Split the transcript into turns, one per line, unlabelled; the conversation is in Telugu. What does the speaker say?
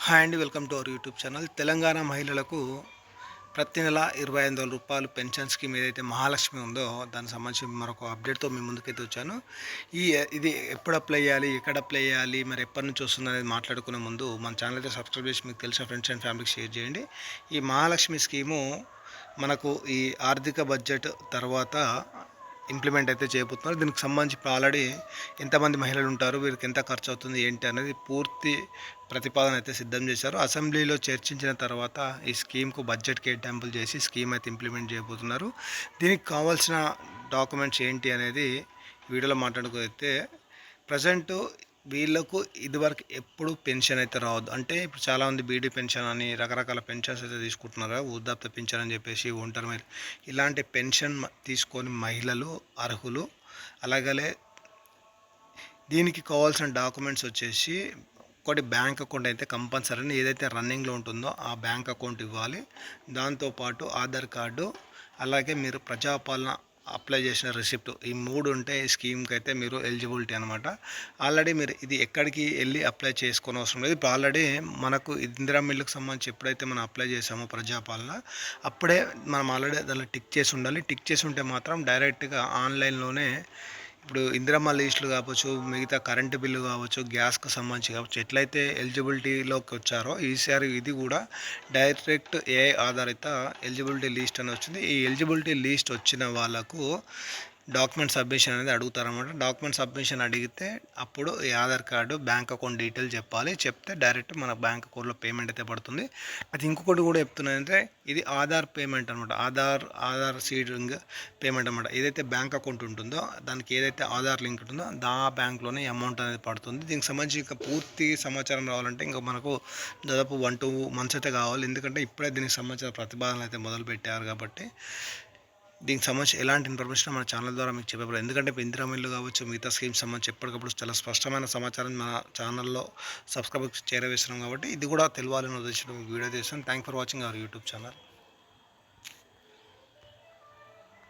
హాయ్ అండి, welcome to our YouTube channel. Telangana మహిళలకు ప్రతి నెల రూ. 25,000 పెన్షన్ స్కీమ్ ఏదైతే మహాలక్ష్మి ఉందో దానికి సంబంధించి మరొక అప్డేట్తో మీ ముందుకైతే వచ్చాను. ఈ ఇది ఎప్పుడు అప్లై చేయాలి, ఎక్కడ అప్లై చేయాలి, మరి ఎప్పటి నుంచి వస్తుంది అనేది మాట్లాడుకునే ముందు మన ఛానల్ అయితే సబ్స్క్రైబ్ చేసి మీకు తెలిసిన ఫ్రెండ్స్ అండ్ ఫ్యామిలీకి షేర్ చేయండి. ఈ మహాలక్ష్మి స్కీము మనకు ఈ ఆర్థిక బడ్జెట్ తర్వాత ఇంప్లిమెంట్ అయితే చేయబోతున్నారు. దీనికి సంబంధించి ఇప్పుడు ఆల్రెడీ ఎంతమంది మహిళలు ఉంటారు, వీరికి ఎంత ఖర్చు అవుతుంది ఏంటి అనేది పూర్తి ప్రతిపాదన అయితే సిద్ధం చేశారు. అసెంబ్లీలో చర్చించిన తర్వాత ఈ స్కీమ్కు బడ్జెట్ కేటాయింపులు చేసి స్కీమ్ అయితే ఇంప్లిమెంట్ చేయబోతున్నారు. దీనికి కావాల్సిన డాక్యుమెంట్స్ ఏంటి అనేది వీడియోలో మాట్లాడుకోతే ప్రజెంట్ వీళ్ళకు ఇదివరకు ఎప్పుడు పెన్షన్ అయితే రావద్దు. అంటే ఇప్పుడు చాలామంది బీడీ పెన్షన్ అని రకరకాల పెన్షన్స్ అయితే తీసుకుంటున్నారు. వృద్ధాప్య పెన్షన్ అని చెప్పేసి ఒంటరి మహిళ ఇలాంటి పెన్షన్ తీసుకొని మహిళలు అర్హులు. అలాగలే దీనికి కావాల్సిన డాక్యుమెంట్స్ వచ్చేసి ఒకటి బ్యాంక్ అకౌంట్ అయితే కంపల్సరీ ఏదైతే రన్నింగ్లో ఉంటుందో ఆ బ్యాంక్ అకౌంట్ ఇవ్వాలి. దాంతోపాటు ఆధార్ కార్డు, అలాగే మీరు ప్రజాపాలన అప్లై చేసిన రిసిప్ట్, ఈ మూడు ఉంటే ఈ స్కీమ్కి అయితే మీరు ఎలిజిబిలిటీ అనమాట. ఆల్రెడీ మీరు ఇది ఎక్కడికి వెళ్ళి అప్లై చేసుకునే అవసరం లేదు. ఇప్పుడు ఆల్రెడీ మనకు ఇందిరా మిల్లుకు సంబంధించి ఎప్పుడైతే మనం అప్లై చేసామో ప్రజాపాలన, అప్పుడే మనం ఆల్రెడీ దానిలో టిక్ చేసి ఉండాలి. టిక్ చేసి ఉంటే మాత్రం డైరెక్ట్గా ఆన్లైన్లోనే ఇప్పుడు ఇందిరమ్మ లీస్టులు కావచ్చు, మిగతా కరెంటు బిల్లు కావచ్చు, గ్యాస్కి సంబంధించి కావచ్చు, ఎట్లయితే ఎలిజిబిలిటీలోకి వచ్చారో ఈసారి ఇది కూడా డైరెక్ట్ ఏఐ ఆధారిత ఎలిజిబిలిటీ లిస్ట్ అని వచ్చింది. ఈ ఎలిజిబిలిటీ లిస్ట్ వచ్చిన వాళ్ళకు డాక్యుమెంట్ సబ్మిషన్ అనేది అడుగుతారన్నమాట. డాక్యుమెంట్ సబ్మిషన్ అడిగితే అప్పుడు ఈ Aadhaar card, bank account detail చెప్పాలి. చెప్తే డైరెక్ట్ మన బ్యాంక్ అకౌంట్లో పేమెంట్ అయితే పడుతుంది. అది ఇంకొకటి కూడా చెప్తున్నానంటే ఇది ఆధార్ పేమెంట్ అనమాట. ఆధార్ సీడింగ్ పేమెంట్ అనమాట. ఏదైతే బ్యాంక్ అకౌంట్ ఉంటుందో దానికి ఏదైతే ఆధార్ లింక్ ఉంటుందో ఆ బ్యాంక్లోనే అమౌంట్ అనేది పడుతుంది. దీనికి సంబంధించి ఇంకా పూర్తి సమాచారం రావాలంటే ఇంకా మనకు దాదాపు 1-2 months అయితే కావాలి. ఎందుకంటే ఇప్పుడే దీనికి సంబంధించిన ప్రతిపాదనలు అయితే మొదలుపెట్టారు కాబట్టి దీనికి సంబంధించి ఎలాంటి ఇన్ఫర్మేషన్ మన ఛానల్ ద్వారా మీకు చెప్పబడదు. ఎందుకంటే ఇప్పుడు ఇందిరా మిల్లు కావచ్చు, మిగతా స్కీమ్స్ సంబంధించి ఎప్పటికప్పుడు చాలా స్పష్టమైన సమాచారం మన ఛానల్లో సబ్స్క్రైబ్ చేరవేస్తున్నాం కాబట్టి ఇది కూడా తెలవాలని ఉద్దేశంతో వీడియో చేస్తాను. Thank for watching our YouTube channel.